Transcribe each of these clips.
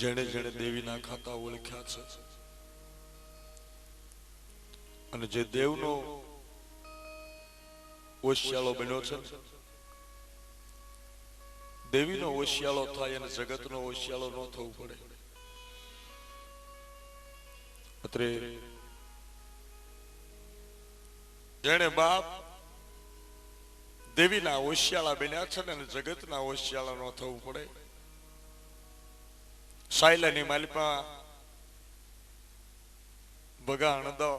જેણે જેણે દેવીના ખાતા ઓળખ્યા છે અને જે દેવનો ઓશિયાળો બન્યો છે, દેવીનો ઓશિયાળો થાય અને જગતનો ઓશિયાળો ન થવું પડે. અત્રે જેણે બાપ દેવીના ઓશિયાળા બન્યા છે ને જગતના ઓશિયાળા ન થવું પડે. સાયલાની માલિપા બગાણ દો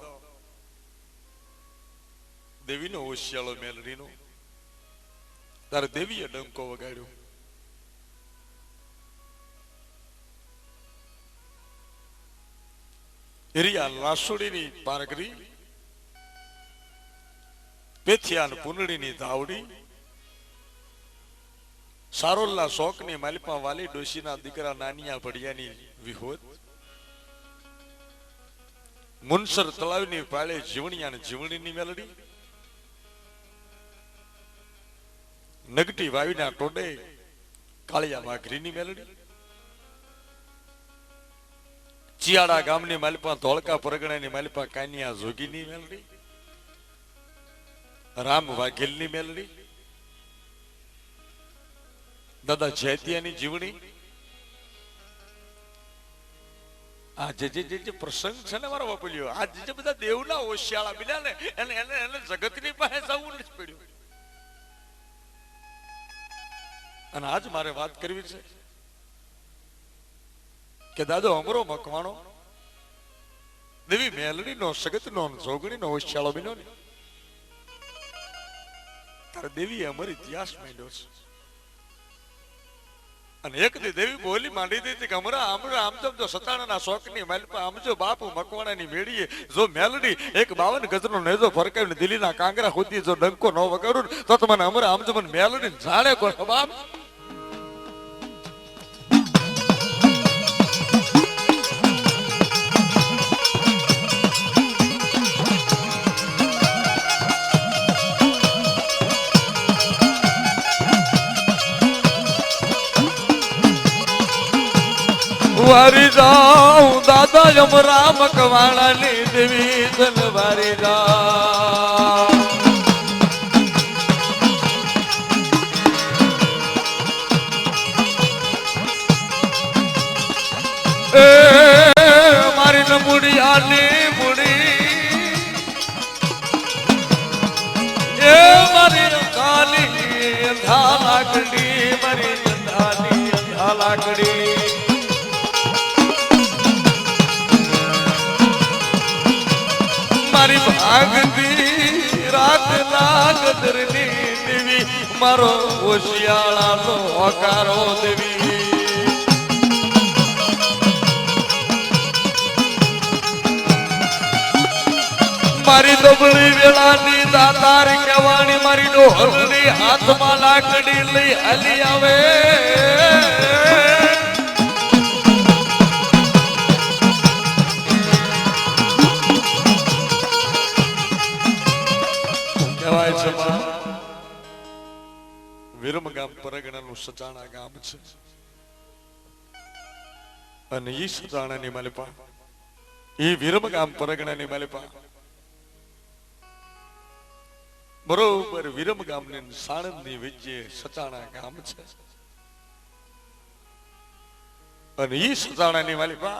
દેવીનો ઓશિયાળો મેલડીનો, તારે દેવીએ ડંકો વગાડ્યો. હિરિયા લાસુડીની પારગરી, પેથિયાન પુનડીની ધાવડી, સારોલના શોકની માલિપા વાલી ડોશીના દીકરા નાનિયા ભડિયાની વિહોત, મુનસર તળાવની પાળે જીવણિયા જીવણીની મેલડી, નગટી વાવીના ટોડે કાળિયા વાઘરીની મેલડી, ચિયાડા ગામની માલિપા ધોળકા પરગણાની માલિપા કાનિયા જોગીની મેલડી, રામ વાઘેલની મેલડી, દાદા જયતિયાની જીવણી. આ જે પ્રસંગ છે ને મારા બાપુલીઓ, આ જે બધા દેવના ઓશિયાળા બન્યા ને એને જગતની પાસે જવું નથી પડ્યું. અને આજ મારે વાત કરવી છે કે દાદો અમરો મકવાણો દેવી મેલડી નો સગત નો જોગણી નો ઓશિયાળો બન્યો ને તારે દેવીએ અમર ઇતિહાસ માંડ્યો છે. અને એક દી દેવી બોલી માંડી દીધી કે હમણાં આમ જો સતાણાના શોખની માલિપા આમ જો બાપુ મકવાણાની મેળીએ જો મેલડી એક 52 ગજનો નેજો ફરકાવીને દિલ્હીના કાંગરા સુધી જો ડંકો ન વગાડું તો મને હમણાં આમ જો મને મેલડી જાણે કો બાપ. વારી જાઉં દાદા યમરા મકવાણાની દેવી ધન વારી જાઉં. એ મારી નમુડિયાની મુડી, એ મારી રંગાની અંધા લાકડી, મારી અંધાની અંધા લાકડી. મારી ભાગતી રાત લાગદરની દેવી, મારો ઓશિયાળાનો હોકારો દેવી. મારી દોબળી વેળાની દાતારી કહેવાણી, મારી ડોહલની હાથમાં લાકડી લઈ હાલી આવે. વિરમગામ પરગણાનું સચાણા ગામ છે અને ઈ સચાણાની માલિપા, ઈ વિરમગામ પરગણાની માલિપા બરોબર વિરમગામની સાણંદની વચ્ચે સચાણા ગામ છે. અને ઈ સચાણાની માલિપા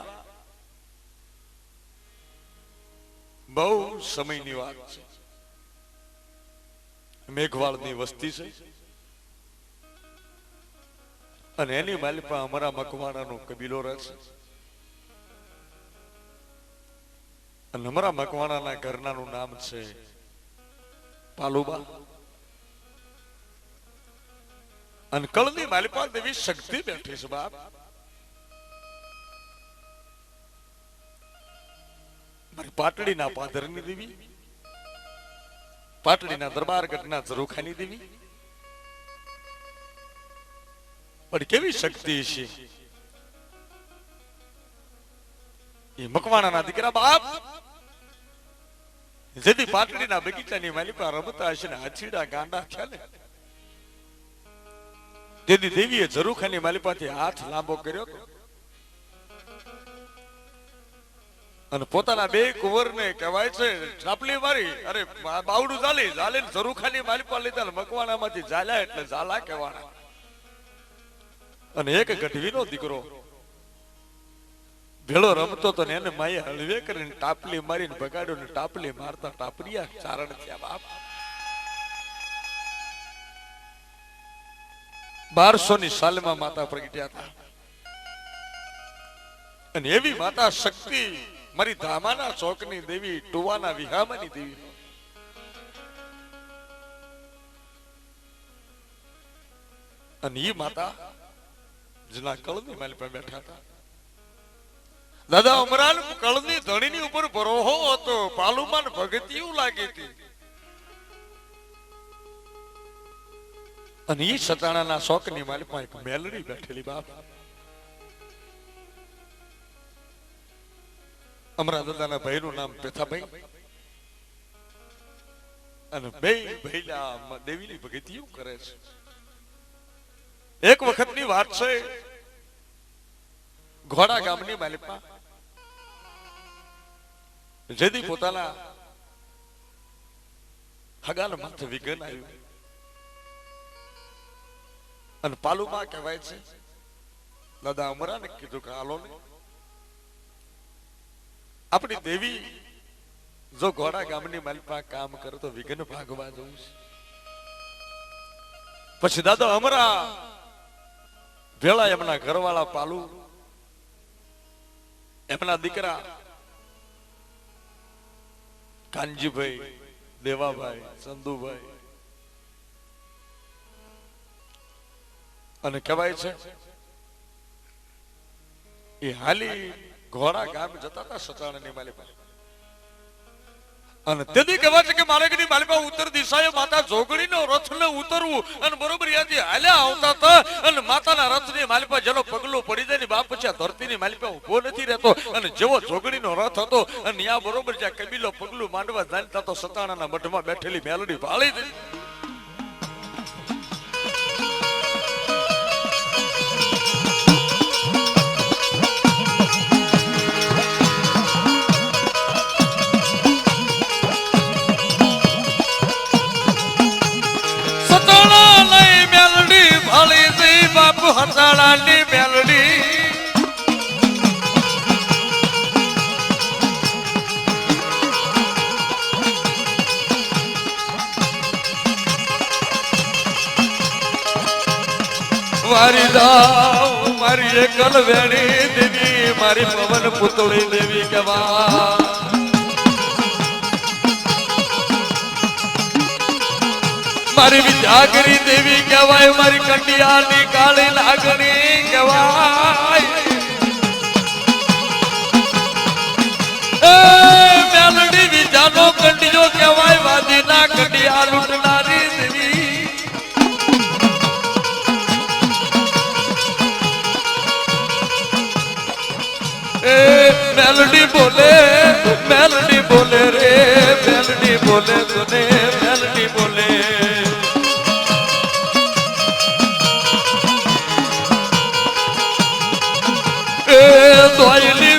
બહુ સમયની વાત છે. મેઘવાળની વસ્તી છે અને એની માલિપા અમારા મકવાણાનો કબીલો રહે છે. અને અમારા મકવાણાના ઘરનાનું નામ છે પાલુબા. અને કળની માલિપા દેવી શક્તિ બેઠી છે બાપ. મારી પાટડીના પાદરની દેવી, પાટડીના દરબારગઢના ઝરૂખાની દેવી. પણ કેવી શક્તિ છે એ મકવાણાના દીકરા બાપ. જેથી પાટડીના બગીચાની માલિપા રમતા હશે ને હાથીડા ગાંડા થયા ને તેથી દેવીએ ઝરૂખાની માલિપાથી હાથ લાંબો કર્યો અને પોતાના બે કુંવરને કહેવાય છે ચાપલી મારી અરે બાવડું ચાલી ચાલીને ઝરૂખાની માલિપા લીધા મકવાણામાંથી ઝાલ્યા એટલે ઝાલા કહેવાના. અને એક ગઢવીનો દીકરો ભેળો રમતો તો એને માએ હળવે કરીને ટાપલી મારીને બગાડ્યો ને ટાપલી મારતા ટાપરિયા ચારણ થયા બાપ. 1200ની સાલમાં માતા પ્રગટ્યા હતા. અને એવી માતા શક્તિ મારી ધામાના ચોકની દેવી ટુવાના વિહામાની દેવી. અને ઈ માતા જેના કળની માલી પર બેઠા હતા. દાદા અમરાન કળની ધણીની ઉપર ભરોહો હતો. પાલુમાન ભગતિયું લાગી હતી. અને ઈ સતાણાના શોકની માલી પર એક મેલડી બેઠેલી બાપ. અમરા દાદાના ભાઈનું નામ પેથાભાઈ. અને બે ભૈલા દેવીની ભગતિયું કરે છે. એક વખતની વાત છે, ઘોડા ગામની માલિપા જેદી પોતાના હગાના માથે વિઘન આવ્યું અને પાલુમાં કહેવાય છે દાદા અમરાને કીધું કે હાલો ને આપણી દેવી જો ઘોડા ગામની માલિપા કામ કરે તો વિઘન ભાગવા જવું છે. પછી દાદા અમરા ભેળા એમના ઘરવાળા પાલુ, એમના દીકરા કાનજીભાઈ, દેવાભાઈ, ચંદુભાઈ અને કહેવાય છે એ હાલી ઘોડા ગામ જતા હતા સચાણાની માલિપા. અને તેથી કહેવાય છે કે માળગની માલિપા ઉત્તર દિશાએ માતા જોગણીનો રથ ને ઉતરવું અને બરોબર ત્યાંથી હાલ્યા આવતા હતા. અને માતાના રથની માલિપા જેનો પગલું પડી જાય ને બાપ પછી આ ધરતીની માલિપા ઉભો નથી રહેતો. અને જેવો જોગણીનો રથ હતો અને ત્યાં બરોબર જ્યાં કબીલો પગલું માંડવા જાણતા તો સતાણાના મઠમાં બેઠેલી મેલડી ભાળી દે. હસાડાની મેલડી મારી દાવ મારી એકલ વેણી દેવી મારી પવન પુતળી દેવી કહેવા. મારી વિદ્યાગરી દેવી કહેવાય. મારી કંડિયાની કાળી લાગણી કહેવાય. મેલડી વિદ્યાનો કંડિયો કહેવાય. વાદીના કંડિયા લૂંટનારી દેવી. મેલડી બોલે રે મેલડી બોલે તને મેલડી બોલે. દોયલી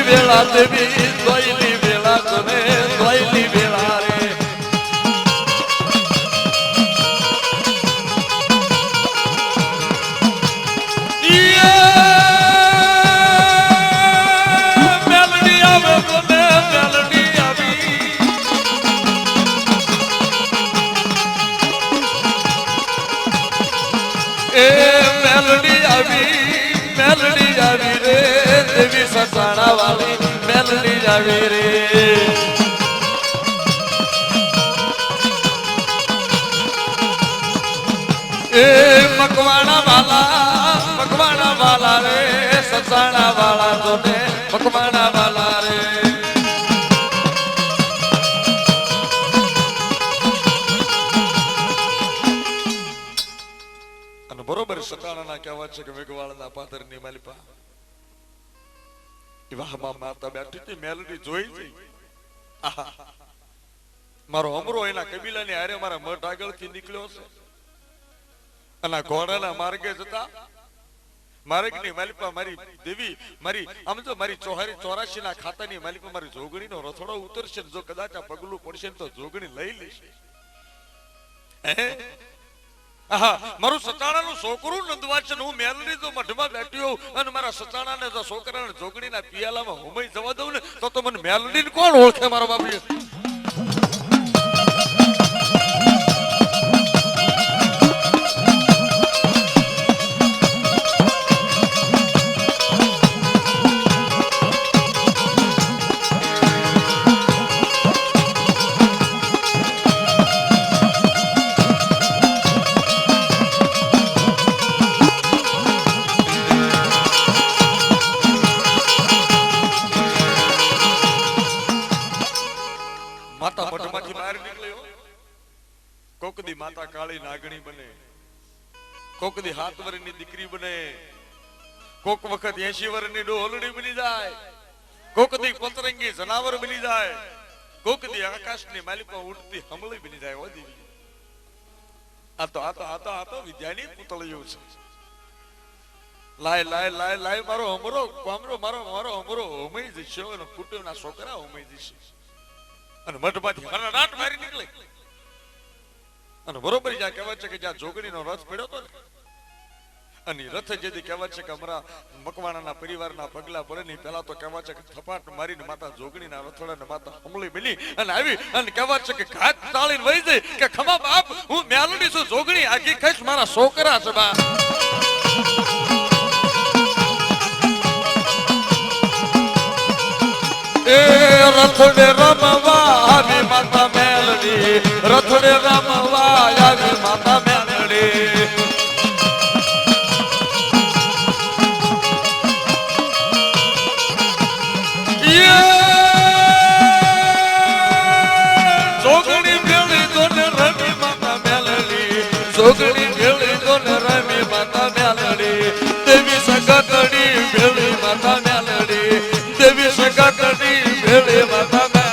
વેળા દેવી દોયલી વેળા તને દોયલી વેળા રે. મેલડી આવે તને મેલડી આવી. મેલડી આવી રે દેવી સસાણા વાળી મેલડી આવી રે. મકવાણા વાલા રે સસાણા વાળા તોને મકવાણા વાલા રે. બરોબર સતાણાના કહેવા છે કે મેઘવાળના પાથરની માલિપા વાહમાં માતા બેઠી હતી. મેલડી જોઈ જઈ મારો અમરો એના કબીલાની હારે મારા મઠ આગળથી નીકળ્યો છે અને ઘોડાના માર્ગે જતા માર્ગની માલિપા મારી દેવી મારી આમ તો મારી 84 ના ખાતાની માલિપા મારી જોગણીનો રથોડો ઉતરશે જો કદાચ આ પગલું પડશે તો જોગણી લઈ લેશે આહા મારું સતાણાનું છોકરું નંદવાચન હું મેલડી તો મઠમાં બેઠ્યો અને મારા સતાણાને જો છોકરાને જોગણીના પિયાલામાં હુમઈ જવા દઉં ને તો મને મેલડીને કોણ ઓળખે મારા બાપી કોકદી માતા કાળી નાગણી બને કોકદી 7 વર્ષની દીકરી બને કોક વખત 80 વર્ષની ડોલડી બની જાય કોકદી પતરંગી જનાવર બની જાય કોકદી આકાશની માલિકા ઉડતી હમળી બની જાય ઓ દેવી આ તો વિદ્યાની પુતળીઓ છે લાય લાય લાય લાય મારો અમરો કામરો મારો અમરો હોમઈ જશે અને કુટુંબના છોકરા હોમઈ જશે અને મઠમાંથી હરરાટ મારી નીકળે અને બરોબર જ્યાં કહેવાય છે કે જ્યાં જોગણીનો રથ પડ્યો હતો ને અને રથ જેથી કહેવાય છે કે અમારા મકવાણાના પરિવારના પગલા પડે ને પહેલા તો કહેવાય છે કે થપાટ મારીને માતા જોગણીના રથોડાને માતા હમળી બની અને આવી અને કહેવાય છે કે ઘાત તાળીને વહી જાય કે ખમા બાપ હું મેલડી છું જોગણી આખી ખાઈશ મારા છોકરા છે બા એ રથડે રમવા આવી માતા મેલડી રથડે રમવા આવી માતા મેલડી જોગણી ભેળી દોને રમી માતા મેલડી જોગણી ભેળી દોને રમી માતા મેલડી દેવી સગકડી ભેળી માતા મેલડી દેવી સગકડી ભેળી માતા મેલડી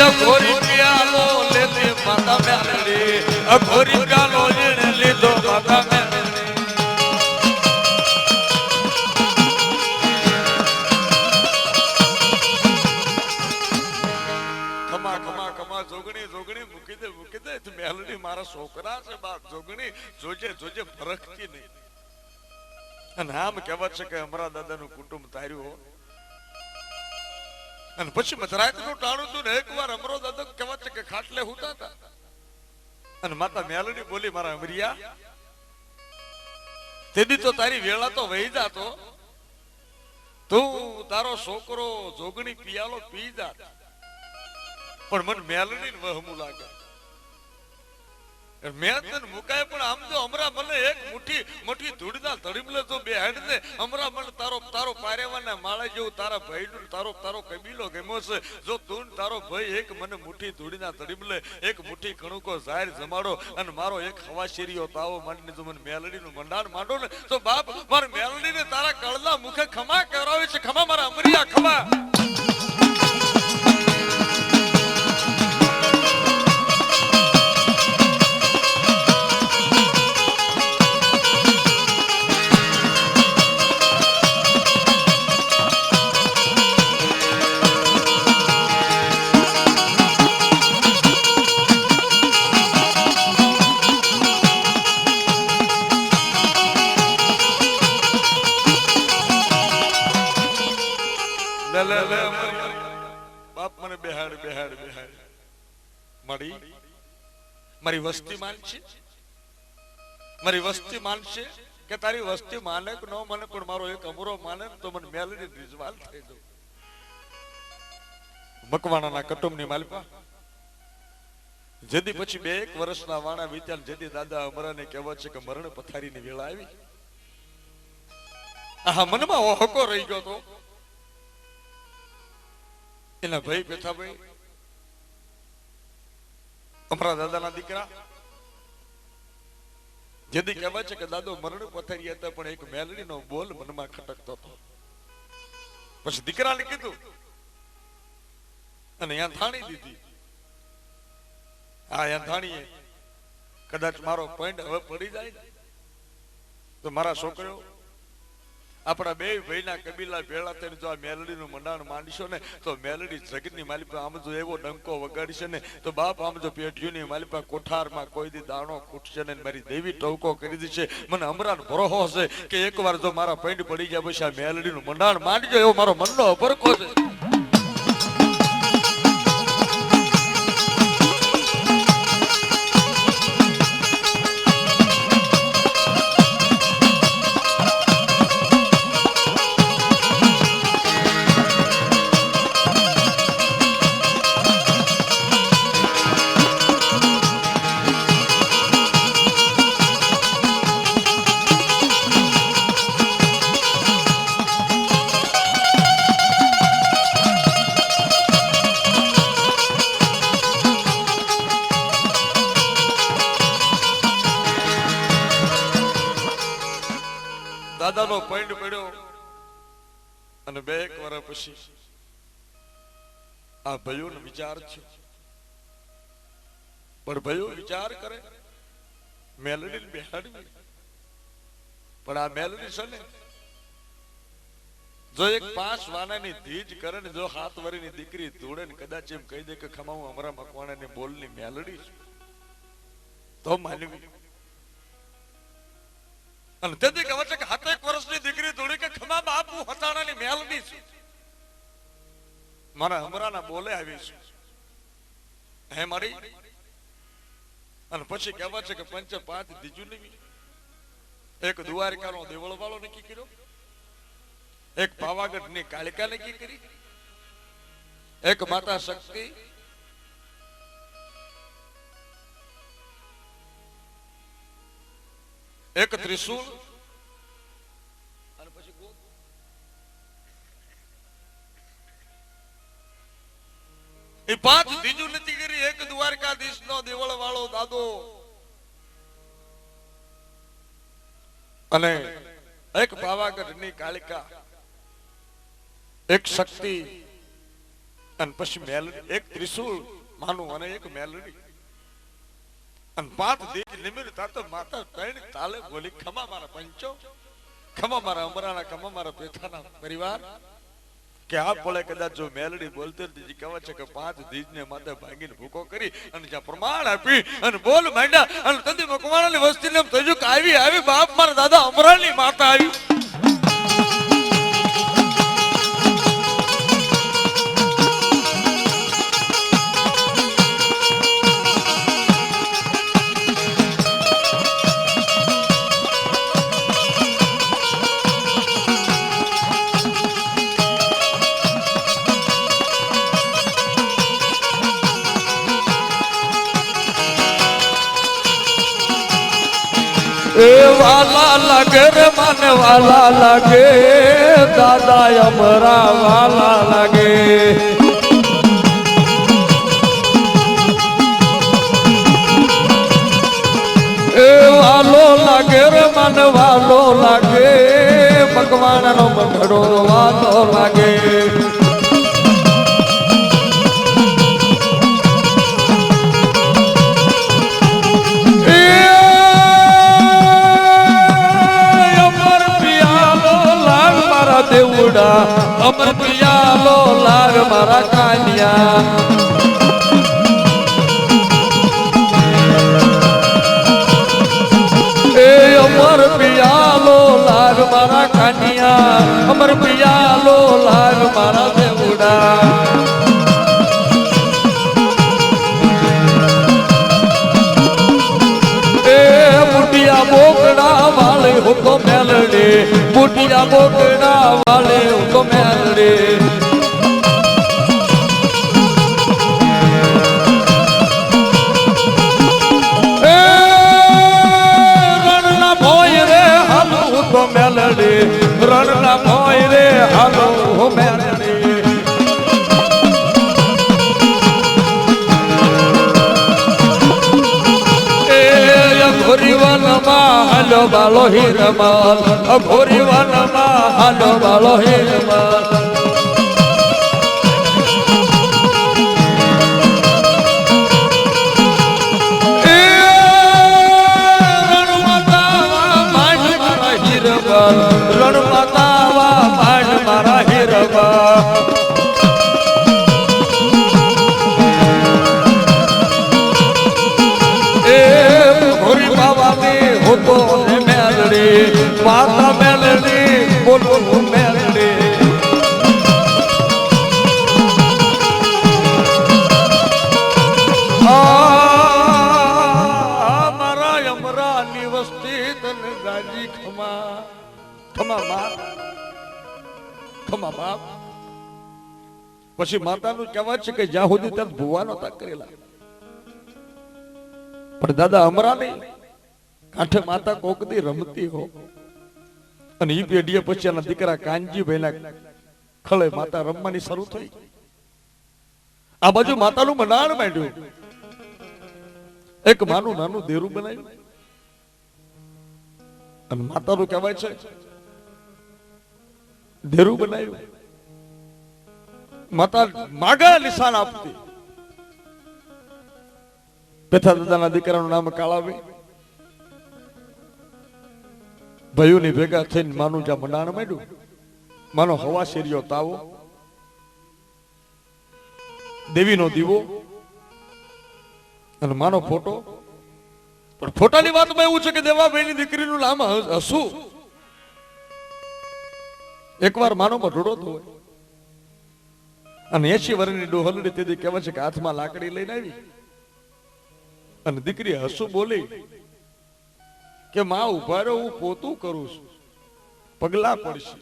અઘોરી પ્યાલો લેતી માતા મેલડી અઘોરી પ્યાલો લેને લીધો માતા મેલડી ખમા ખમા ખમા જોગણી જોગણી મૂકી દે મેલડી મારા છોકરા છે બાપ જોગણી જોજે જોજે ફરકતી નહીં અને આમ કહેવત છે કે અમારા દાદાનું કુટુંબ તાર્યું અને પછી મધરાત નું ટાણું તું ને એકવાર અમરો દાદો કહેવાય છે કે ખાટલે હુતા હતા અને માતા મેલડી બોલી મારા અમરિયા તેદી તો તારી વેળા તો વહી જાતો તું તારો છોકરો જોગણી પિયાલો પી જાત પણ મને મેલડી ને વહમું લાગે મેં તને મુકાય પણ આમ તો હમણાં મને એક મુઠ્ઠી ધૂળના તળીમલે તો બે હેડ ને હમણાં મને તારો પારેવાના માળા જેવું તારા ભાઈનું તારો કબીલો ગમ્યો છે જો તું તારો ભાઈ એક મને મુઠ્ઠી ધૂળના તળીમલે એક મુઠ્ઠી કણુકો જાહેર જમાડો અને મારો એક હવાશેરીઓ તાવો માંડીને જો મને મેલડીનું મંડાણ માંડો ને તો બાપ મારી મેલડીને તારા કળના મુખે ખમા કરાવે છે ખમા મારા અમરિયા ખમા બાપ મને બેહાડ મારી વસ્તી માનશે કે તારી વસ્તી માને કે ન માને પણ મારો એક અમરો માને તો મને મેલડી રિઝવાલ થઈ દઉં મકવાણાના કુટુંબની માલિકા જેદી પછી 2 વર્ષના વાણા વીત્યા જેદી દાદા અમરાને કહેવત છે કે મરણ પથારીની વેળા આવી આ મનમાં હોકો રહી ગયો તો એના ભાઈ પેથાભાઈ અમારા દાદાના દીકરા જેદી કહેવાય છે કે દાદો મરણ પથારી હતા પણ એક મેલડીનો બોલ મનમાં ખટકતો હતો પછી દીકરાને કીધું અને અહીંયા થાણી દીધી આ થાણીએ કદાચ મારો પોઈન્ટ હવે પડી જાય તો મારા છોકરો આપણા બે ભાઈના કબીલા ભેળા થઈને જો આ મેલડીનું મંડાણ માંડશો ને તો મેલડી જગતની માલિપા આમ જો એવો ડંકો વગાડશે ને તો બાપ આમ જો પેઢીઓની માલિપા કોઠારમાં કોઈ દી દાણો ખૂટશે ને મારી દેવી ટવકો કરી દીશે મને અમરાન ભરોહો હશે કે એકવાર જો મારા પોઈન્ટ પડી ગયા પછી આ મેલડીનું મંડાણ માંડજો એવો મારો મનનો ભરકો છે દાદાનો પોઈન્ટ પડ્યો અને 2 વર્ષ પછી આ ભાઈઓનો વિચાર છે પણ ભાઈઓ વિચાર કરે મેલડી બેહાડવી પણ આ મેલડી છે ને જો એક 5 વાનાની ધીજ કરે ને જો 7 વર્ષની દીકરી ધૂળે ને કદાચ એમ કહી દે કે ખમાવું અમારા મકવાણાની બોલની મેલડી તો માનવી અને તેથી કહે છે કે 7 વર્ષની દીકરી ધોળી કે ખમા બાપુ હતાણાની મેલડી છે મારા હમરાના બોલે આવી છે હે મારી અને પછી કહેવા છે કે 5 દીજુ નહીં એક દ્વારકાનો દેવળ વાળો નક્કી કર્યો એક પાવાગઢની કાલિકા નક્કી કરી એક માતા શક્તિ એક ત્રિશુલ અને પછી એ 5 દીજુ નથી કરી એક દ્વારકાધીશ નો દેવળ વાળો દાદો અને એક પાવાગઢની કાલિકા એક શક્તિ અને પછી મેલડી એક ત્રિશુલ માનું અને એક મેલડી અને 5 દીજ નિમિત્ત તો માતા 3 તાલે બોલી ખમા મારા પંચો ખમા મારા અમરાના ખમા મારા પેથાના પરિવાર કે આ બોલે કદાચ જો મેલડી બોલતી હતી કહેવાય છે કે 5 દીજને માથે ભાંગીને ભૂકો કરી અને જ્યાં પ્રમાણ આપી અને બોલ માંડ્યા અને તદી મકવાણાની વસ્તીને એમ થયું કે આવી બાપ મારા દાદા અમરાની માતા આવી વાલા લાગે રે મને વાલા લાગે દાદા અમરા વાલા લાગે એ વાલો લાગે રે મને વાલો લાગે ભગવાનનો મંડળો વાલો લાગે દેવડા અમર પિયાલો લાગ મારા કાનિયા એ અમર પિયાલો લાગ મારા કાનિયા અમર પિયાલો લાગ મારા દેવડા બુટિયા બોકડા વાલે હુકો મેલડે બુટિયા બોકડા વાલે હુકો મેલડે અઘોરી વનમાં હાલો બાલો હીરમાલ અઘોરી વનમાં હાલો બાલો હીરમાલ રણ માતાવા માંડ મારા હીરવા એ ઘોરી બાવાની હોતો મેલડી માતા મેલડી બોલો મેલડી મારા અમરાની વસ્તી તને ગાજી ખમા ખમા બાપ પછી માતાનું કહેવાય છે કે જ્યાં સુધી ત્યાં ભુવા નતા કરેલા પણ દાદા અમરા નહીં કાંઠે માતા કોકદી રમતી હો અને ઈ પેઢીએ પછી એના દીકરા કાનજીભાઈના ખળે માતા રમવાની શરૂ થઈ આ બાજુ માતાનું મંડાણ માંડ્યું એક માનું નાનું દેરું બનાવ્યું અને માતાનું કહેવાય છે દેરું બનાવ્યું માતા માગા નિશાન આપતી પેથા દાદાના દીકરાનું નામ કાળાભાઈ ભાઈઓની ભેગા થઈને માનું જ્યાં મંડાણ માંડ્યું માનો હવા શેરીઓ તાવો દેવીનો દીવો અને માનો ફોટો પણ ફોટાની વાતમાં એવું છે કે દેવાભાઈની દીકરીનું નામ હસુ એકવાર માનો મઢડો તો હોય અને 80 વર્ષની ડોહલડી તેથી કહેવાય છે કે હાથમાં લાકડી લઈને આવી અને દીકરી હસુ બોલી કે માં ઉભા રહો હું પોતું કરું છું પગલા પડશે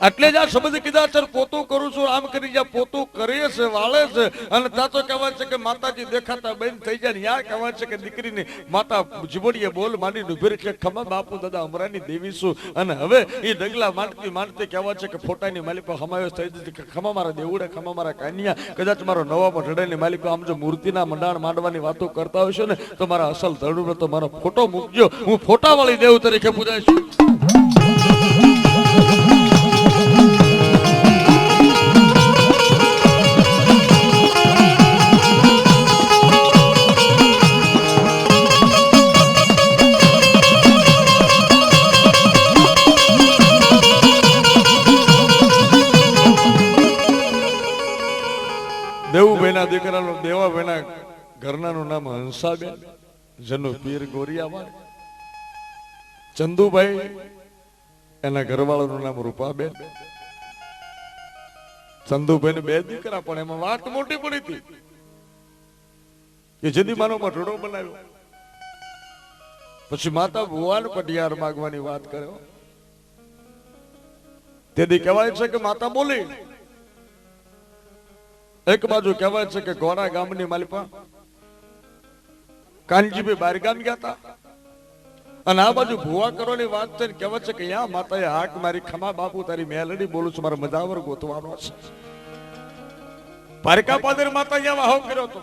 એટલે જ આ શબ્દ કીધા સર પોતું કરું છું આમ કરી જ્યાં પોતું કરે છે વાળે છે અને ત્યાં તો કહેવાય છે કે માતાજી દેખાતા બંધ થઈ જાય ને યા કહેવાય છે કે દીકરીની માતા જીબડીએ બોલ માંડી ઉભી છે ખમા બાપુ દાદા અમરાની દેવી છું અને હવે એ ડગલા માંડતી કહેવાય છે કે ફોટાની માલિકો હમાયો થઈ જતી કે ખમા મારા દેવડે ખમા મારા કાનિયા કદાચ મારો નવામાં ઢડાની માલિકો આમ જો મૂર્તિના મંડાણ માંડવાની વાતો કરતા હશો ને તો મારા અસલ ધડું તો મારો ફોટો મૂકજો હું ફોટા વાળી દેવ તરીકે પૂજાય છું દેવુભાઈના દીકરાનું દેવાભાઈના ઘરનાનું નામ હંસાબેન જેનું પીર ગોરિયાવાડ ચંદુભાઈ એના ઘરવાળાનું નામ રૂપાબેન ચંદુભાઈ ને 2 દીકરા પણ એમાં વાત મોટી પડી હતી કે જેની માનો મઢડો બનાવ્યો પછી માતા ભુવાન પટિયાર માંગવાની વાત કર્યો તેથી કહેવાય છે કે માતા બોલી એક બાજુ કહેવાય છે કે ગોરા ગામની માલિપા કાનજીભાઈ બહાર ગામ ગયા હતા અને આ બાજુ ભુવા કરોની વાત થઈને કહેવાય છે કે યા માતાએ હાક મારી ખમા બાપુ તારી મેલડી બોલું છું મારા મજાવર ગોતવાનો છે પારકા પાદર માતા અહીંયા વાહો કર્યો હતો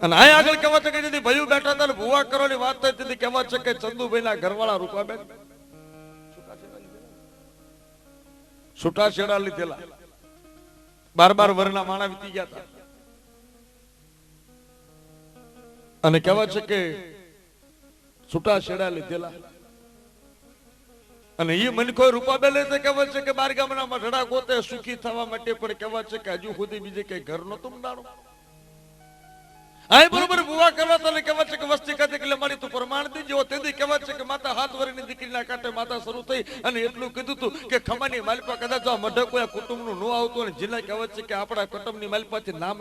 અને આ આગળ કહેવાય છે કે જેથી ભાઈઓ બેઠા હતા ભુવા કરોની વાત થઈ તેથી કહેવાય છે કે ચંદુભાઈના ઘરવાળા રૂપાબેન છૂટા છેડા લીધેલા 12 વર્ષના માણા વીતી ગયા હતા અને કહેવાય છે કે છૂટા છેડા લીધેલા અને એ મનખો રૂપાબેન લેતે કહેવાય છે કે 12 ગામના મઢડા ગોતે સુખી થવા માટે પણ કહેવાય છે કે હજુ સુધી બીજે કઈ ઘર નતું મંડાણો આય બરોબર બુવા કરવા તને કહેવાય છે કે વસ્તી ખાતે એટલે મારી તું પ્રમાણ દીજો તેથી કહેવાય છે કે માતા 7 વર્ષની દીકરીના કાંઠે માતા શરૂ થઈ અને એટલું કીધું તું કે ખમાની માલિપા કદાચ આ મઢક કોઈ કુટુંબનું ન આવતું અને જિલ્લા કહેવાય છે કે આપણા કુટુંબની માલિપાથી નામ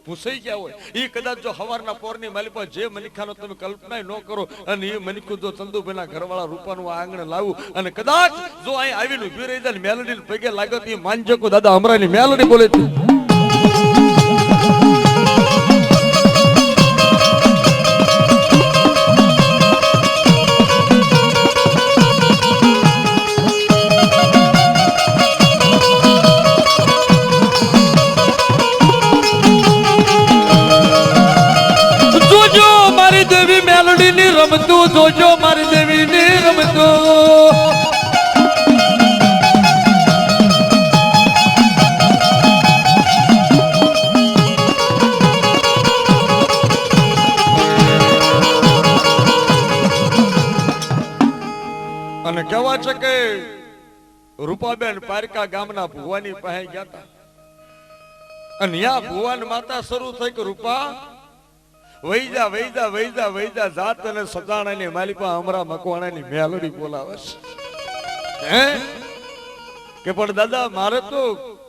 ભૂસાઈ ગયા હોય એ કદાચ જો હવારના પોરની માલિપા જે મનિખાનો તમે કલ્પના ન કરો અને એ મનિખું જો ચંદુભાઈના ઘરવાળા રૂપાનું આંગણે લાવું અને કદાચ જો અહીં આવીને ઉભી રહી જાય મેલડી પગે લાગે તો એ માનજો કે દાદા અમરાની મેલડી બોલે છે મેલડી ની રમતું જોજો મારી દેવી ની રમતું અને કહેવા છે કે રૂપાબેન પારકા ગામના ભુવાની પાસે ગયા હતા અને યા ભુવાન માતા શરૂ થઈ કે રૂપા વૈજા વૈજા વૈજા વૈજા જાત અને સજાણાની માલિપા અમરા મકવાણાની મેલડી બોલાવે છે હે કે પણ દાદા મારે તો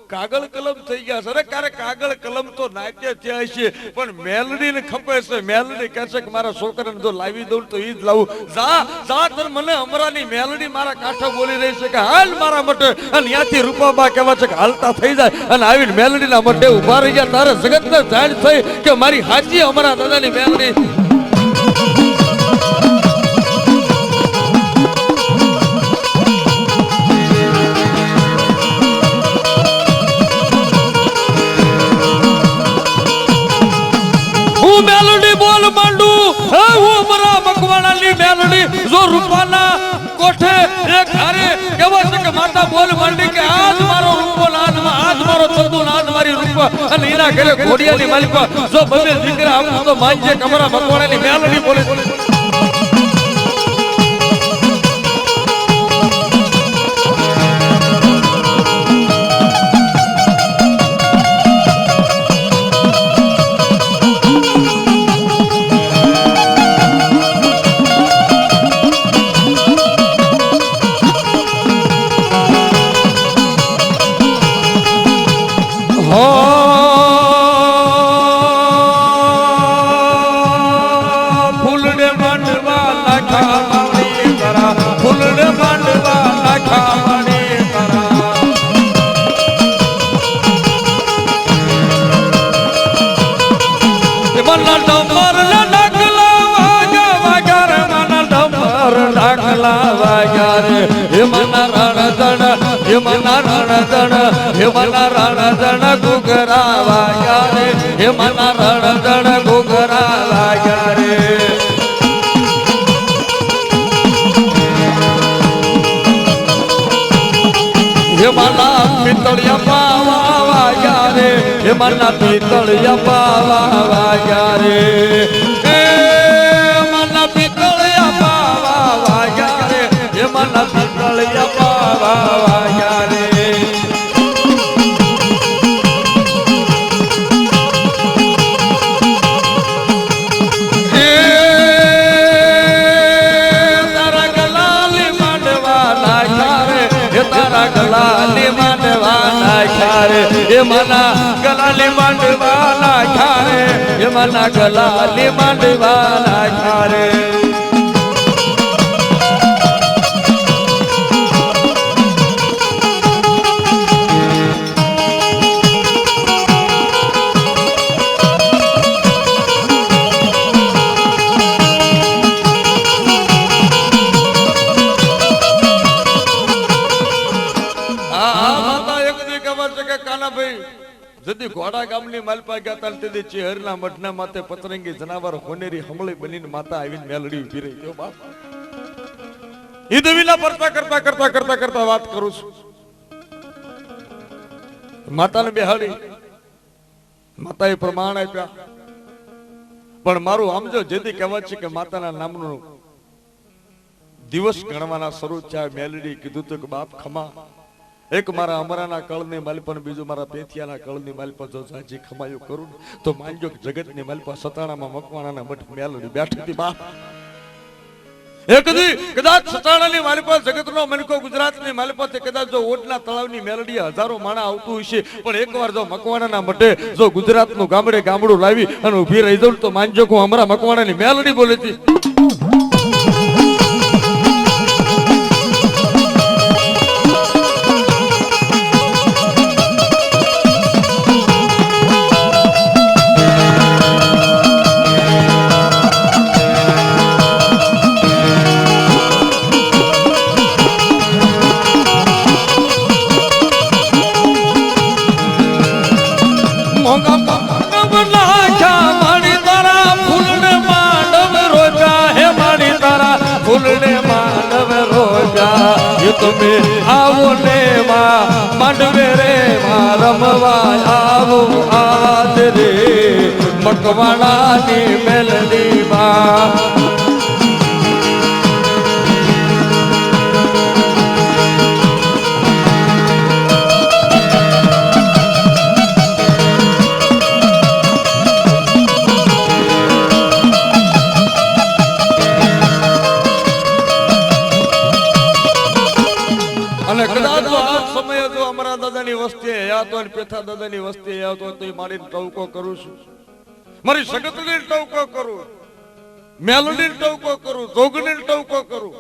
કાગળ કલમ થઈ ગયા છે. અરે કારે કાગળ કલમ તો નાટ્ય થયા છે પણ મેલડી ને ખપે છે. મેલડી કહે છે કે મારા છોકરાને જો લાવી દઉં તો ઈ જ લાવું. જા જા તર મને અમરાની મેલડી મારા કાંઠે બોલી રહી છે કે હાલ મારા મટે અને ત્યાંથી રૂપાબા કહેવા છે કે હાલતા થઈ જાય અને આવીને મેલડીના મટે ઉભા રહી ગયા. તારે જગતને જાણ થઈ કે મારી હાજી અમરા દાદાની મેલડી જો રૂપાના કોઠે એક હારે કેવો છે કે માતા બોલ માંડી કે આજ મારો રૂપો નાદ આજ મારો ચંદુ નાદ મારી રૂપા અને એના ઘરે ઘોડિયાની માલિકા જો બબે દીકરા આવું તો માજે કમરા મકવાણાની મેલડી બોલે. મના પિતળિયા પાવા વાગ્યા રે મના પિતળિયા પાવા વાગ્યા રે મના પિતળિયા પાવા વાગ્યા રે તારા ગલાલી માંડવા નાખ્યા રે તારા ગલાલી માંડવા નાખ્યા રે એ મના ગલાલી માંડવાલા ખારે એ મના ગલાલી માંડવાલા ખારે જદી ઘોડા ગામની માલપા ગયા તા તે ચેહરના મઢના માથે પતરંગી જનાવર હોનેરી હમળી બનીને માતા આવીને મેલડી ઉભી રહી. જો બાપ ઈ દેવીના પરતા કરતા કરતા કરતા કરતા વાત કરું છું. માતાને બેહાડી માતાએ પ્રમાણ આપ્યા પણ મારું આમ જો જેદી કહેવત છે કે માતાના નામનો દિવસ ગણવાના શરૂ થયા. મેલડી કીધું તો કે બાપ ખમા એક મારા અમરાના કળની માલિપા બીજું મારા પેથિયાના કળની માલિપા જો સાજી ખમાયું કરું તો માનજો કે જગતની માલિપા સતાણામાં મકવાણાના મઠ મેલડી બેઠી હતી. બાપ એક દી કદાચ સતાણાની માલિપા જગતનો મનકો ગુજરાતની માલિપા તે કદાચ જો ઓટના તળાવની મેલડી હજારો માણા આવતું હશે પણ એકવાર જો મકવાણાના મઠે જો ગુજરાતનું ગામડે ગામડું લાવી અને ઊભી રહી જાઉં તો માનજો કે અમરા મકવાણાની મેલડી બોલી હતી. મોગા મોગા નાખ્યા મારી તારા ફૂલને માંડવ રોજા તમે આવો ને માં માંડવે રે માં રમવા આવો આજ રે મકવાણાની મેલડી માં વસ્તી આવતો અને પેથા દાદાની વસ્તી આવતો તો મારી ટવકો કરું છું, મારી સગતની ટવકો કરું, મેલડી ટવકો કરું, જોગની ટવકો કરું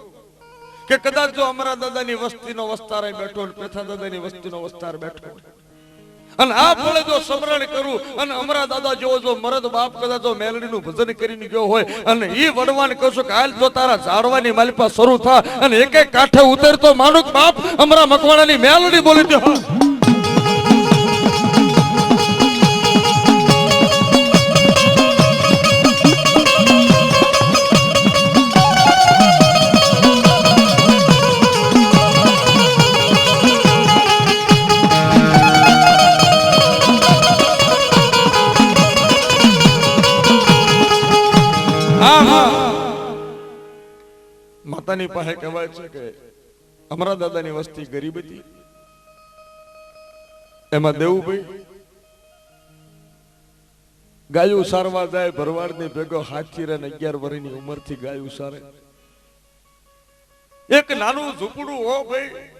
કે કદાચ જો અમારા દાદાની વસ્તીનો વસ્તાર બેઠો અને પેથા દાદાની વસ્તીનો વસ્તાર બેઠો અને આ ફળે જો સમરણ કરું અને અમારા દાદા જેવો જો મરદ બાપ કદાચ જો મેલડીનું ભજન કરીને ગયો હોય અને ઈ વડવાન કહેશું કે હાલ જો તારા ઝાડવાની માલિપા શરૂ થા અને એક એક કાંઠે ઉતરતો માનુક બાપ અમારા મકવાણાની મેલડી બોલી દે. માતાની પાસે કહેવાય છે કે અમારા દાદાની વસ્તી ગરીબ હતી, એમાં દેવુભાઈ ગાયું સારવા જાય ભરવાડની ભેગો હાથી રે 11 વર્ષની ઉંમરથી ગાયું સારે. એક નાનું ઝૂંપડું હો ભાઈ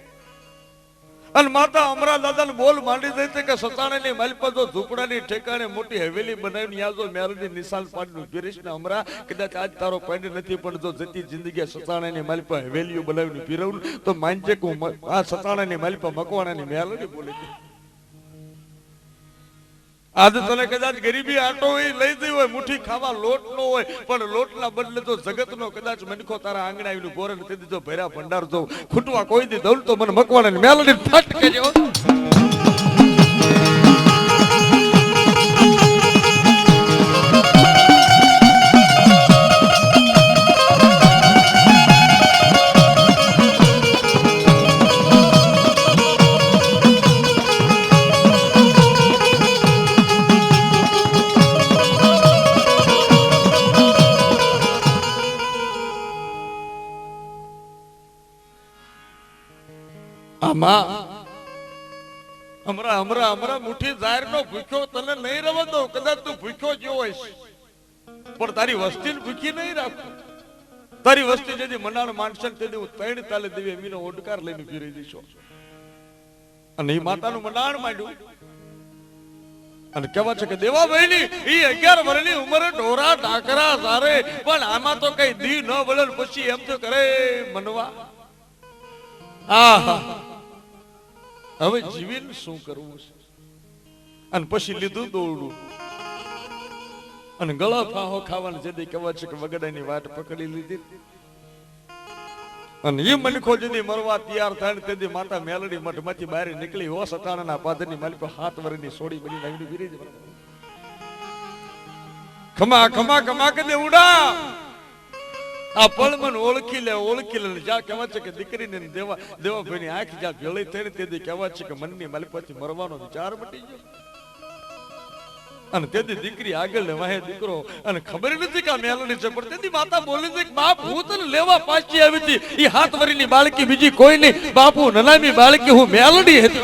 અને માતા અમારા દાદાને બોલ માંડી દઈ છે કે સતાણાની માલિપા જો ઝૂંપડાની ઠેકાણે મોટી હવેલી બનાવીને યા જો મેલડી નિશાન પાડીને પીરીશ ને હમરા કદાચ આજ તારો પાડી નથી પણ જો જતી જિંદગી સતાણાની માલિપા હવેલીઓ બનાવીને પીરવું તો માનજે કે આ સતાણાની માલિપા મકવાણાની મેલડી બોલી દે. આજે તને કદાચ ગરીબી આટો હોય લઈ જઈ હોય, મુઠ્ઠી ખાવા લોટ નો હોય પણ લોટના બદલે તો જગતનો કદાચ મનખો તારા આંગણે આવીને ગોરે તે દીધો ભર્યા ભંડાર જો ખૂટવા કોઈ દી દઉં તો મને મકવાણાની મેલડી ફટ કેજો. હમરા મુઠ્ઠી જાહેર નો ભૂખ્યો તને નહીં રવા દો, કદાચ તું ભૂખ્યો જેવો હોઈશ પણ તારી વસ્તી ભૂખી નહીં રાખું. તારી વસ્તી જેથી મનાણ માનશે તેથી હું 3 તાલે દેવી એમીનો ઓડકાર લઈને ફીરી દઈશો અને એ માતાનું મનાણ માંડ્યું અને કહેવા છે કે દેવા બહેની ઈ 11 વર્ષની ઉંમરે ઢોરા ઢાકરા સારે પણ આમાં તો કઈ દી ન વળે પછી એમ તો કરે મનવા આહા હવે જીવીને શું કરવું છે અને પછી લીધું દોરડું અને ગળા ફાહો ખાવાનું જેથી કહેવા છે કે વગડાની વાટ પકડી લીધી અને એ મનખો જેથી મરવા તૈયાર થાય તેથી માતા મેલડી મઠમાંથી બહાર નીકળી હો સટાણાના પાદરની માલી પર 7 વર્ષની સોડી બની નાવી ફીરી જ ખમા ખમા ખમા કે દે ઉડા આ પળમન ઓળખી લે જા કહેવા છે કે દીકરીને દેવા ભાઈની આંખ જ્યાં ભેળી થઈને તેથી કહેવા છે કે મનની માલિપાથી મરવાનો વિચાર મટી ગયો અને તેથી દીકરી આગળ ને વાહે દીકરો અને ખબર નથી કે આ મેલડી છે પણ તેથી માતા બોલે છે કે બાપ હું તને લેવા પાછી આવી હતી એ 7 વર્ષની બાળકી બીજી કોઈ નહીં બાપુ નનામી બાળકી હું મેલડી હતી.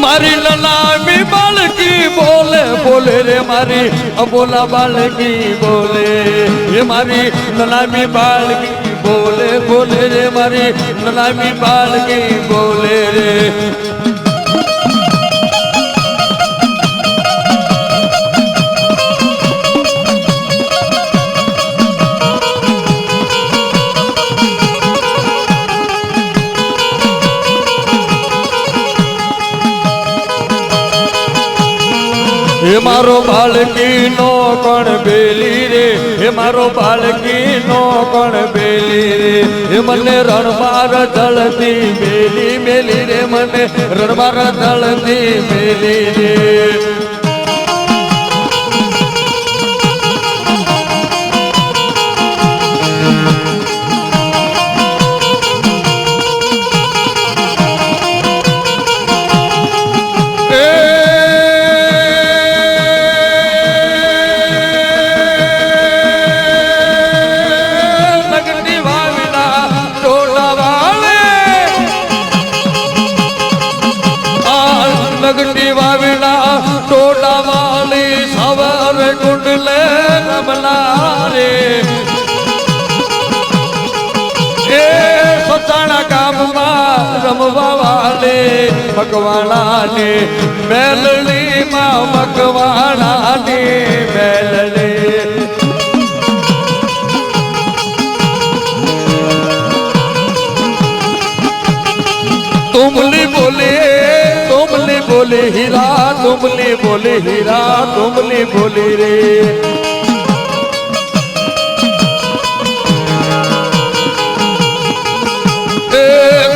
મારી નનામી બાળકી બોલે બોલે રે મારી અબોલા બાળકી બોલે એ મારી નનામી બાળકી બોલે બોલે રે મારી નનામી બાળકી બોલે રે. હે મારો બાળકી નો કોણ બેલી રે, હે મારો બાળકી નો કોણ બેલી રે, હે મને રણમાર જળતી બેલી મેલી રે, મને રણમાર જળતી મેલી રે. નગટી વાવીના ટોડા વાલી સવાર કુંડલે રમલા રે, એ સચાણા ગામમાં રમવા વાલે મકવાણાની મેલડી માં મકવાણાની મેલડી. तुमली बोले तुमली बोले हीरा, तुमली बोले हीरा, तुमली बोले रे.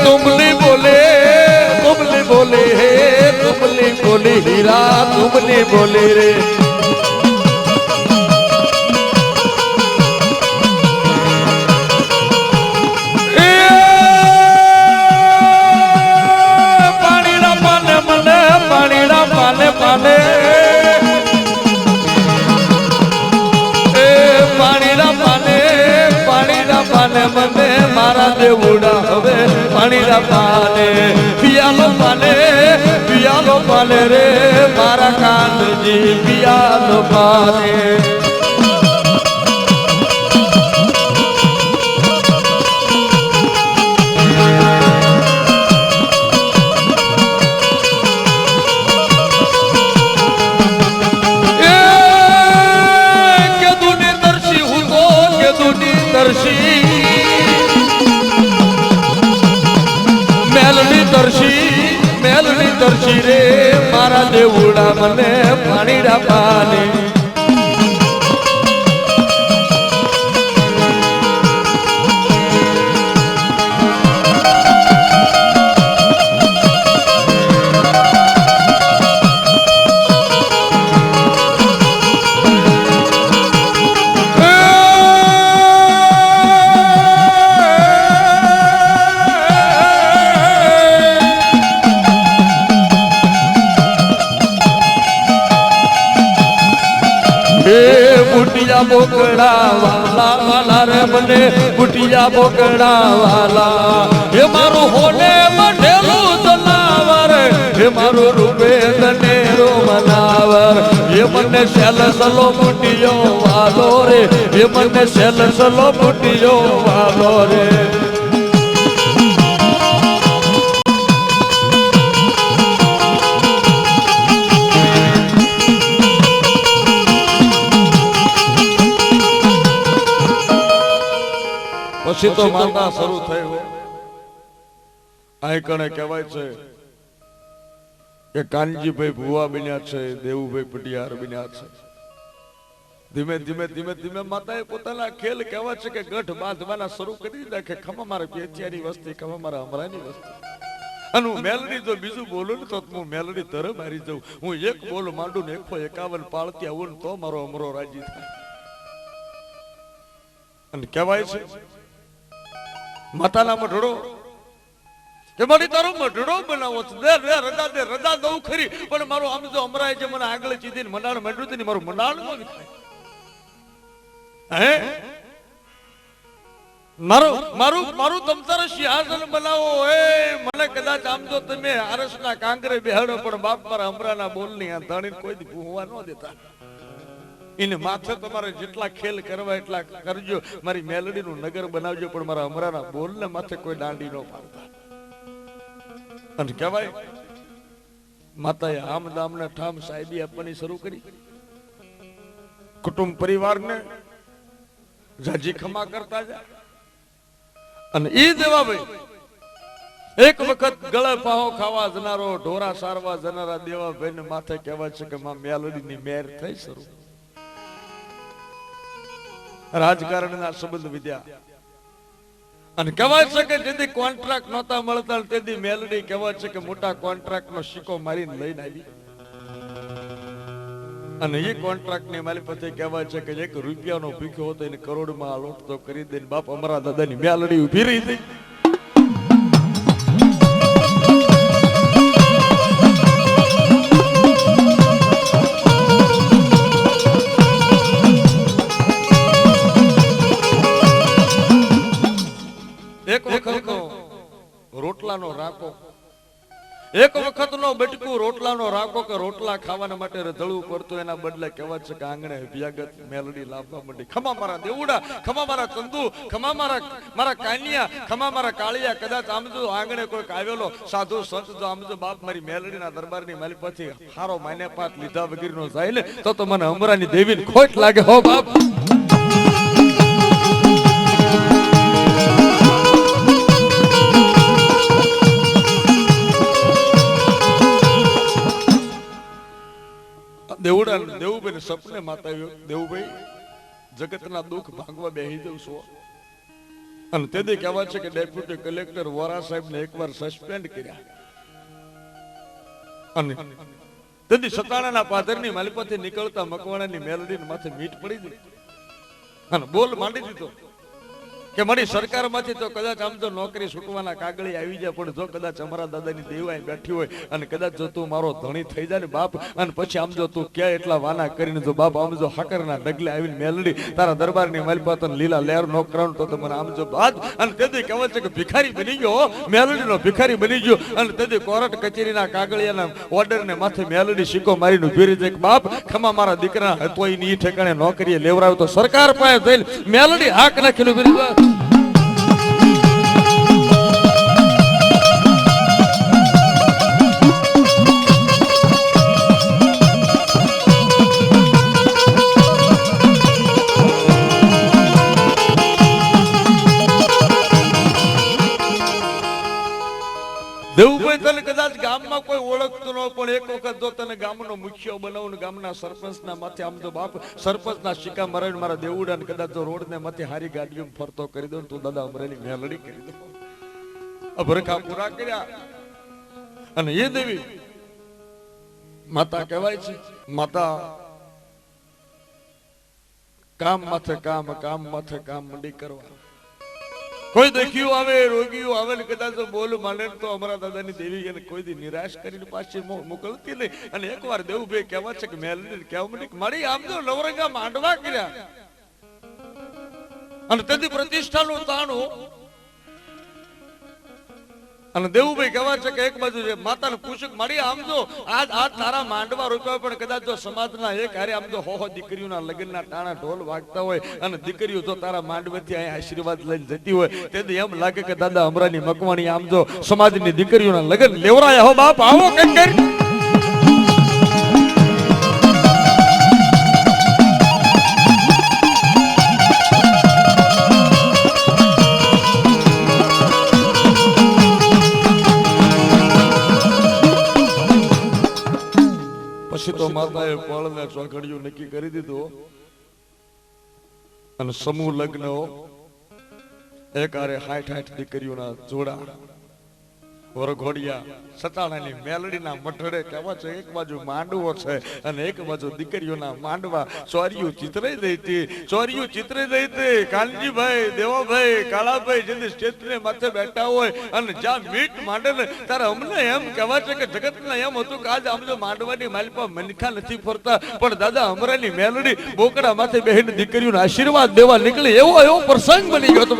तुमली बोले तुमली बोले हे, तुमली बोले हीरा, तुमली बोले रे. પાને એ પાણીના પાને મને મારા દેવડા હવે પાણીના પાને પિયાલો પાને રે મારા કાનજી પિયાલો પાને. મેલડી તરસી રે મારા દેવડા મને પાણીના પાને. બુટિયા બોકડા વાલા વાલા રે મને બુટિયા બોકડા વાલા, હે મારું હોને મઢેલું જનાવર, હે મારું રૂપે દનેરો મનાવર, હે મને સેલસલો બુટિયો વાલો રે, હે મને સેલસલો બુટિયો વાલો રે. પછી તો માતા શરૂ થઈ. આ કણે કહેવાય છે કે કાનજીભાઈ ભુવા બન્યા છે, દેવુભાઈ પટિયાર બન્યા છે. ધીમે ધીમે ધીમે ધીમે માતાએ પોતાના ખેલ કહેવાય છે કે ગઢ બાંધવાના શરૂ કરી દીધા કે ખમા મારા પેચિયાની વસ્તી, ખમા મારા અમરાની વસ્તી. અને હું મેલડી જો બીજું બોલું ને તો હું મેલડી તરફ મારી જાઉં. હું એક બોલ માંડું ને 151 પાળતી આવું ને તો મારો અમરો રાજી થાય. અને કહેવાય છે માતાના મઢડો કે મારી તારો મઢડો બનાવો છે, દે રજા દઉં ખરી, પણ મારો આમ જો અમરાય જે મને આગળ ચીધી મનાળ માંડ્યું હતું ને મારું મનાળ નો વિખાય. હે મારું તમતારે સિંહાસન બનાવો. એ મને કદાચ આમ જો તમે આરસના કાંગરે બેહાડો, પણ બાપ મારા અમરાના બોલની આ ધાણી કોઈ દી ભૂવા ન દેતા. એને માથે તમારે જેટલા ખેલ કરવા એટલા કરજો, મારી મેલડી નું નગર બનાવજો, પણ મારા અમરાના બોલ ને માથે કોઈ દાંડી ન પાડતા. અને કહેવાય માતાએ આમ દામ ને ઠામ સાહેબી આપવાની શરૂ કરી. કુટુંબ પરિવારને જાજી ખમા કરતા જાય. અને એ દેવાભાઈ એક વખત ગળે પાહો ખાવા જનારો ઢોરા સારવા જનારા દેવાભાઈ ને માથે કહેવાય છે કે માં મેલડીની મેર થઈ શરૂ. રાજકારણના સંબંધ વિદ્યા અને કહેવાય છે કે જેથી કોન્ટ્રાક્ટ નહોતા મળતા તેથી મેલડી કહેવાય છે કે મોટા કોન્ટ્રાક્ટ નો સિક્કો મારીને લઈને આવી અને એ કોન્ટ્રાક્ટ ની મારી પાસે કહેવાય છે કે 1 રૂપિયાનો ભીખ્યો હતો એને કરોડમાં લોટતો કરી દઈને બાપ અમારા દાદાની મેલડી ઊભી રહી હતી. એક વખતનો રોટલાનો રાકો, એક વખતનો બટકું રોટલાનો રાકો કે રોટલા ખાવાના માટે રધળવું પડતું એના બદલે કહેવાય છે કે આંગણે અભ્યાગત મેલડી લાવવા માંડી. ખમા મારા દેવડા, ખમા મારા ચંદુ, ખમા મારા કાનિયા, ખમા મારા કાળિયા. કદાચ આમ જો આંગણે કોઈક આવેલો સાધુ સંત જો આમ જો બાપ મારી મેલડીના દરબારની માલી પછી હારો માને પાત લીધા વગર નો જાય ને તો મને અમરાની દેવીને ખોટ લાગે હો બાપ. દેવુભાઈ સપને માતા દેવુભાઈ જગતના દુઃખ ભાગવા બેહી જવું છો અને તેથી કહેવાય છે કે ડેપ્યુટી કલેક્ટર વોરા સાહેબ ને એકવાર સસ્પેન્ડ કર્યા અને તેથી સતાણાના પાદરની માલિપાથી નીકળતા મકવાણાની મેલડીને માથે મીઠ પડી ગઈ અને બોલ માંડી દીધો કે મારી સરકારમાંથી તો કદાચ આમ તો નોકરી છૂટવાના કાગળી આવી જાય પણ જો કદાચ અમારા દાદાની દેવાઈ બેઠી હોય અને કદાચ જો તું મારો ધણી થઈ જાય ને બાપ અને પછી આમ જો તું ક્યાં એટલા વાના કરીને જો બાપ આમ જો હાકરના ડગલે આવીને મેલડી તારા દરબારની માલપાતન લીલા લહેર નો કરાઉં તો મને આમ જો બાદ અને તેથી કહેવાય છે કે ભિખારી બની ગયો, મેલડીનો ભિખારી બની ગયો અને તેથી કોર્ટ કચેરીના કાગળિયાના ઓર્ડરને માથે મેલડી સિક્કો મારીને ઉભી રહી જાય કે બાપ ખમા મારા દીકરા હતો ઈ ઠેકાણે નોકરીએ લેવરાવ તો સરકાર પાસે જઈને મેલડી હાક નાખીને ઉભી રહી. દેવુભાઈ તને કદાચ ગામમાં કોઈ ઓળખતું ન પણ એક વખત જો તને ગામનો મુખ્ય બનાવું ગામના સરપંચના માથે આમ તો બાપ સરપંચના સિક્કા મરાવીને મારા દેવુડા ને કદાચ જો રોડ ને માથે હારી ગાડીઓ ફરતો કરી દો તું દાદા અમરેલી મેલડી કરી દો. અભરખા પૂરા કર્યા અને એ દેવી માતા કહેવાય છે. માતા કામ માથે કામ, કામ માથે કામ મંડી કરવા. કોઈ દુખિયું આવે, રોગીઓ આવે ને કદાચ બોલ માને તો અમારા દાદાની દેવી એને કોઈ દી નિરાશ કરીને પાછી મોકલતી નહીં. અને એકવાર દેવુભાઈ કહેવા છે કે મેલડી કહેવા માંડી કે મારી આમ તો નવરંગા માંડવા કર્યા અને તેથી પ્રતિષ્ઠાનું તાણું અને દેવુભાઈ કહેવા છે કે એક બાજુ માતાને પૂછ્યું મારી આમ જો આ તારા માંડવા રૂપિયા પણ કદાચ જો સમાજના એક હારે આમ જો હો દીકરીઓના લગ્નના ટાણા ઢોલ વાગતા હોય અને દીકરીઓ જો તારા માંડવેથી અહીં આશીર્વાદ લઈને જતી હોય તેથી એમ લાગે કે દાદા અમરાની મકવાણી આમ જો સમાજની દીકરીઓના લગ્ન લેવરાયા હો બાપ આવો કંઈક કરી. પછી તો માતાએ પળને ચોઘડિયું નક્કી કરી દીધું અને સમૂહ લગ્ન એક હારે 60 દીકરીઓના જોડા વરઘોડિયા સતાણાની મેલડીના મઠડે કહેવા છે. એક બાજુ માંડવો છે અને એક બાજુ દીકરીઓના માંડવા. ચોરીયું ચિતરાઈ દઈ હતી, ચોરીયું ચિતરાઈ દઈ હતી. કાનજીભાઈ, દેવાભાઈ, કાળાભાઈ જેને સ્ટેજને માથે બેઠા હોય અને જ્યાં મીટ માંડે ને ત્યારે અમને એમ કહેવા છે કે જગતને એમ હતું કે આજ આમ જો માંડવાની માલપા મનખા નથી ફરતા પણ દાદા અમરાની મેલડી બોકડા માથે બેહીને દીકરીઓને આશીર્વાદ દેવા નીકળી. એવો પ્રસંગ બની ગયો હતો.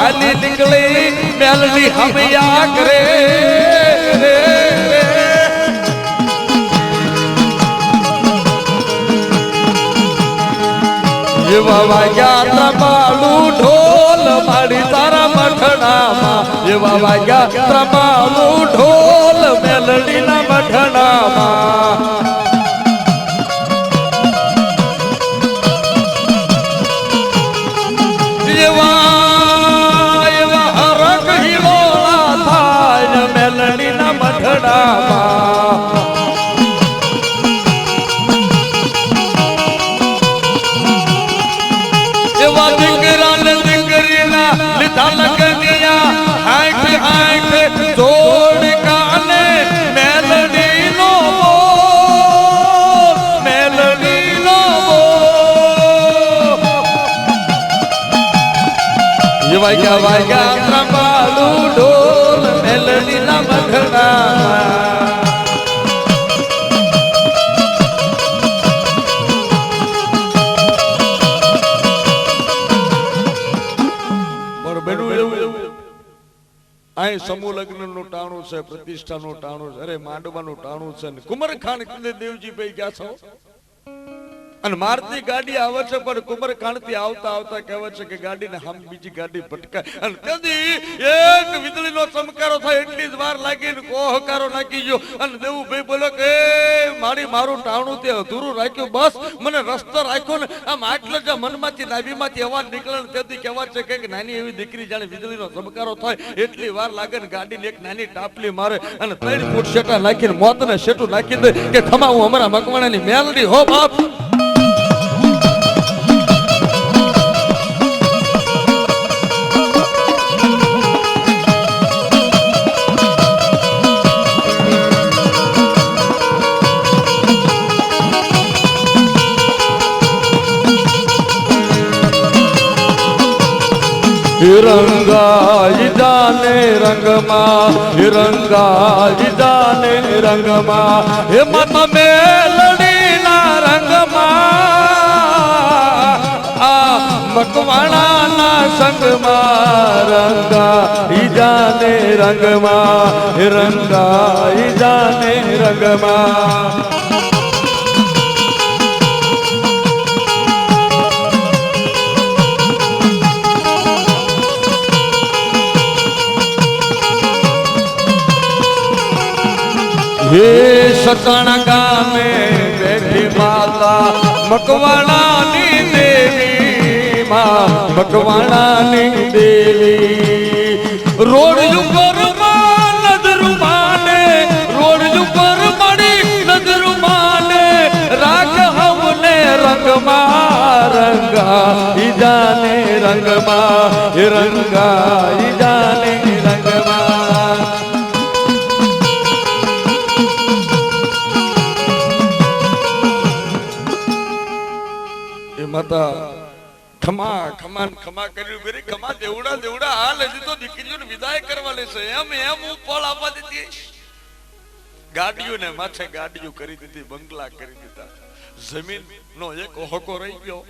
હાલી નીકળી મેલડી હમયા કરે એવા વાગ્યા ત્રમાલું ઢોલ મારી તારા મઠણામાં એવા વાગ્યા ત્રમાલું ઢોલ મેલડીના મઠણામાં એવા હરક હિલોળા થાય મેલડીના મઠણામાં લીધા લગનિયા હાથ હાથ જોડ કાને મેલડી નો મેલડી નો વાગ્યા વાગ્યા ત્રંબાલું ઢોલ મેલડી ના મખણા સમૂહ લગ્ન નું ટાણું છે પ્રતિષ્ઠા નું ટાણું છે અરે માંડવાનું ટાણું છે કુમારખાન દેવજી ભાઈ ગયા છો અને મારતી ગાડી આવે છે પણ કુમારખાન થી આવતા આવતા કહેવાય છે કે ગાડી ને હમ બીજી ગાડી ભટકાય અને તેથી એક વીજળી નો ચમકારો થાય એટલી જ વાર લાગી ને કોહકારો નાખી ગયો અને દેવું ભાઈ બોલો કે મારું ટાણું તે અધૂરું રાખ્યું બસ મને રસ્તો રાખ્યો ને આમ આટલો જ મનમાંથી નાભીમાંથી અવાજ નીકળે ને તેથી કહેવાય છે કે નાની એવી દીકરી જાણે વીજળી નો ચમકારો થાય એટલી વાર લાગે ને ગાડી ને એક નાની ટાપલી મારે અને 3 ફૂટ શેટા નાખીને મોત ને શેટું નાખી દે કે ખમા હું અમારા મકવાણાની મેલડી હો બાપ રંગાઈ જાને રંગમાં રંગાઈ જાને રંગમાં હે મત મેલડીના રંગમાં આ મકવાણાના સંગમાં રંગાઈ જાને રંગમાં રંગાઈ જાને રંગમાં હે સતણ ગામે બેઠી માતા મકવાણાની દેવી માં મકવાણાની દેવી રોડ ઉપર નજર માને રોડ ઉપર મળી નજર માને રાખ હમને રંગમાં રંગા ઈજાને રંગમાં રંગા ઈજાને રંગમાં માતા ખમા ખમા ખમા કર્યું બેરી ખમા દેવડા દેવડા હાલ હજી તો દીકરીઓને વિદાય કરવા લેશે એમ એમ હું ફળ આપવા દીધી ગાડીઓને માથે ગાડીઓ કરી દીધી બંગલા કરી દીધા જમીન નો એક હોકો રહી ગયો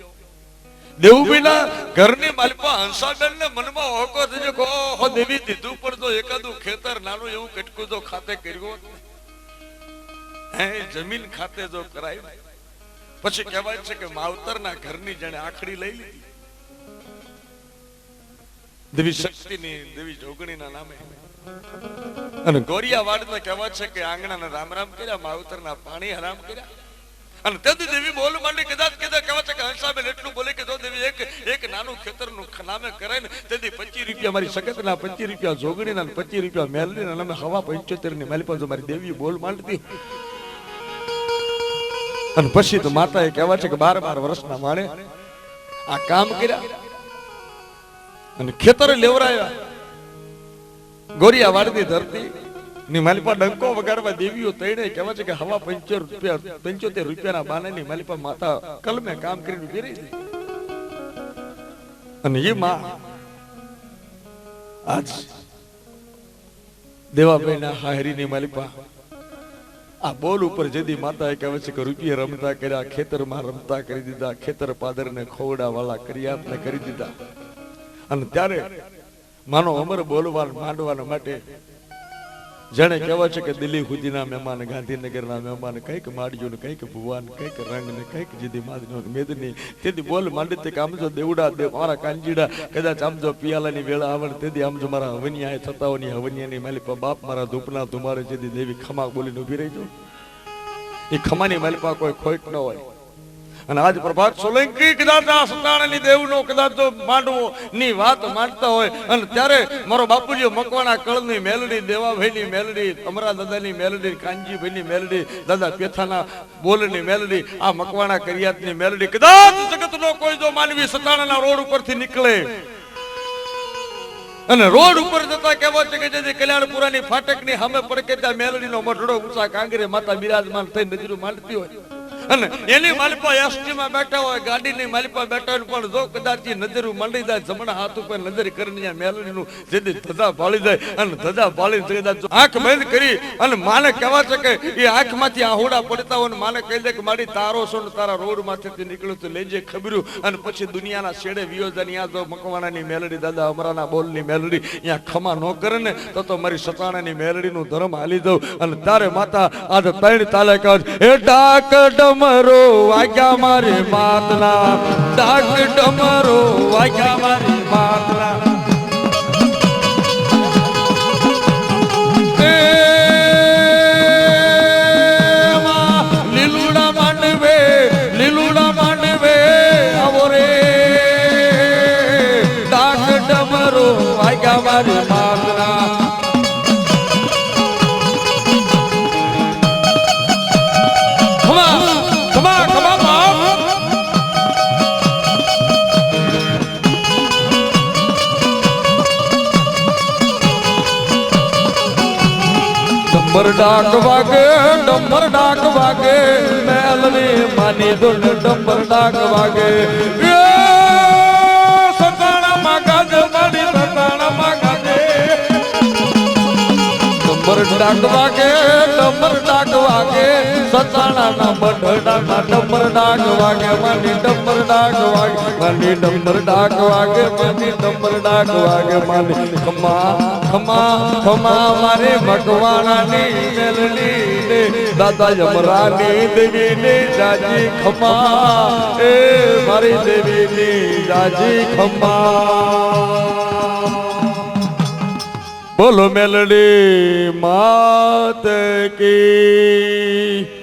દેવુબીના ઘરની માલપા હંસાબેન ને મનમાં હોકો થયો કે ઓહો દેવી દીધું પણ તો એકાદું ખેતર નાનું એવું કટકું જો ખાતે કર્યું હે જમીન ખાતે જો કરાય પછી કહેવાય છે કે માવતરના ઘરની જાણે આખડી લઈ લીધી દેવી શક્તિની દેવી જોગણીના નામે અને ગોરિયાવાડને કહેવાય છે કે આંગણાને રામ રામ કર્યા માવતરના પાણી હરામ કર્યા અને તેથી દેવી બોલ માંડી કદાચ કહેવાય છે કે હંસાબેન એટલું બોલે કે જો દેવી એક નાનું ખેતરનું નામે કરાય ને તેથી 25 રૂપિયા મારી સગતના 25 રૂપિયા જોગણીના 25 રૂપિયા મેલડીના નામે હવા 75 ની માલી પર મારી દેવી બોલ માંડતી અને પછી તો માતાએ કહેવાય છે કે 12 વર્ષના માણે આ કામ કર્યા અને ખેતર લેવરાયા ગોરિયાવાડની ધરતી ની માલિપા ડંકો વગાડવા દેવીઓ તૈણે કહેવાય છે કે હવા 75 રૂપિયાના બાનાની માલિપા માતા કલમે કામ કરીને ઉભી રહી અને એ માં આજ દેવાભાઈના હાહરીની માલિપા આ બોલ ઉપર જેદી માતાએ કહેવાય છે કે રૂપિયા રમતા કર્યા ખેતરમાં રમતા કરી દીધા ખેતર પાદરને ખોવડા વાળા કર્યાતને કરી દીધા અને ત્યારે માનો અમર બોલવા માંડવાના માટે જેને કહેવાય છે કે દિલ્હી સુધીના મહેમાન, ગાંધીનગરના મહેમાન, કઈક માડ્યું ને કઈક ભુવાન, કઈક રંગ ને કઈક જીધી માદનો મેદની તેથી બોલ માંડી તે આમ જો દેવડા દે મારા કાંજીડા કદાચ આમ જો પિયાલાની વેળા આવે તેથી આમ જો મારા હવનિયા થતાઓની હવનિયાની માલિપા બાપ મારા ધૂપના તુમારે જેથી દેવી ખમા બોલીને ઉભી રહી જો એ ખમાની માલિપા કોઈ ખોટ ન હોય. અને આજ પ્રભાત સોલંકી કદાચ આ સતાણાની દેવનો કદાચ જો માંડવો ની વાત માંડતા હોય અને ત્યારે મારો બાપુજી મકવાણા કળની મેલડી, દેવાભાઈની મેલડી, અમરા દાદાની મેલડી, કાનજીભાઈની મેલડી, દાદા પેથાના બોલની મેલડી, આ મકવાણા કરિયાતની મેલડી કદાચ જગતનો કોઈ જો માનવી સતાણાના રોડ ઉપરથી નીકળે અને રોડ ઉપર જતા કહેવાય છે કે જે કલ્યાણપુરાની ફાટકની સામે પડકે ત્યાં મેલડીનો મઢડો ઊંચા કાંગરે માતા બિરાજમાન થઈ નજરો માંડતી હોય અને એની માલિપા એસટી માં બેઠા હોય, ગાડીની માલિપા બેઠા હોય પણ જો કદાચ નજર મંડી જાય જમણા હાથ ઉપર નજર કરીને મેલડીનું જેથી ધજા ભાળી જાય અને ધજા ભાળી કદાચ આંખ બંધ કરી અને માને કહેવા છે કે એ આંખમાંથી આહોડા પડતા હોય માને કહી દે કે મારી તારો છો ને તારા રોડ માંથી નીકળ્યું તો લેજે ખબર્યું અને પછી દુનિયાના છેડે વિયોજન યા જો મકવાણાની મેલડી, દાદા અમરાના બોલની મેલડી અહીંયા ખમા ન કરે ને તો મારી સતાણાની મેલડીનું ધર્મ હાલી દઉં અને તારે માતા આજે ત્રણ તાલે કહે એ ડાક ડમરો વાગ્યા મારી માતના, ડાક ડમરો વાગ્યા મારી માતના, લીલુડા માંડવે, લીલુડા માંડવે આવો રે, ડાક ડમરો વાગ્યા મારી માતના. ડમર ડાક વાગે, ડમર ડાક વાગે, મેલની માની દુન ડમર ડાક વાગે, સતાણા માં ગાજ મારી સતાણા માં ગાજે, ડમર ડાક વાગે, ડમર ડાક વાગે, સતાણા ના મઢડા ડમર ડાક વાગે, માની ડમર ડાક વાગે, માની ડમર ડાક વાગે, માની ડમર ડાક વાગે, માની ખમા ખમા ખમા મારે મકવાણાની મેલડી ને દાદા અમરાની દેવીની જાજી ખમા, એ મારી દેવીની જાજી ખમા. બોલો મેલડી માત કી.